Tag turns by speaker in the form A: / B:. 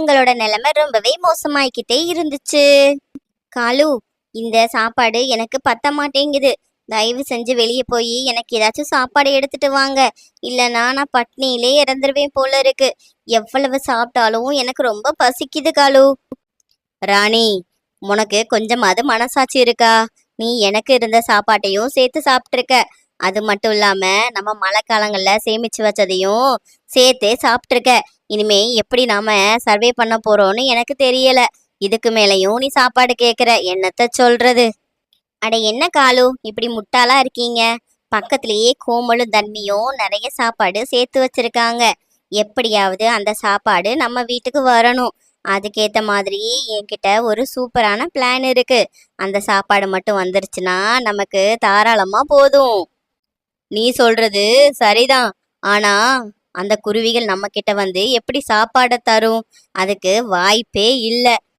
A: எங்களோட நிலைமை ரொம்பவே மோசமாயிக்கிட்டே இருந்துச்சு. காலு, இந்த சாப்பாடு எனக்கு பத்த மாட்டேங்குது. தயவு செஞ்சு வெளியே போய் எனக்கு ஏதாச்சும் சாப்பாடு எடுத்துட்டு வாங்க. இல்லைன்னா நான் பட்னியிலே இறந்துருவேன் போல இருக்கு. எவ்வளவு சாப்பிட்டாலும் எனக்கு ரொம்ப பசிக்குது காலு. ராணி, உனக்கு கொஞ்சமாவது மனசாட்சி இருக்கா? நீ எனக்கு இருந்த சாப்பாட்டையும் சேர்த்து சாப்பிட்ருக்க. அது மட்டும் இல்லாம நம்ம மழை காலங்கள்ல சேமிச்சு வச்சதையும் சேர்த்தே சாப்பிட்ருக்க. இனிமே எப்படி நாம சர்வே பண்ண போறோம்னு எனக்கு தெரியல. இதுக்கு மேலையும் நீ சாப்பாடு கேக்குற, என்னத்த சொல்றது? அட என்ன காலு, இப்படி முட்டாளா இருக்கீங்க? பக்கத்திலேயே கோமலும் தண்ணியும் நிறைய சாப்பாடு சேர்த்து வச்சிருக்காங்க. எப்படியாவது அந்த சாப்பாடு நம்ம வீட்டுக்கு வரணும். அதுக்கேத்த மாதிரி என்கிட்ட ஒரு சூப்பரான பிளான் இருக்கு. அந்த சாப்பாடு மட்டும் வந்துருச்சுன்னா நமக்கு தாராளமா போதும். நீ சொல்றது சரிதான். ஆனா அந்த குருவிகள் நம்ம கிட்ட வந்து எப்படி சாப்பாடை தரும்? அதுக்கு வாய்ப்பே இல்ல.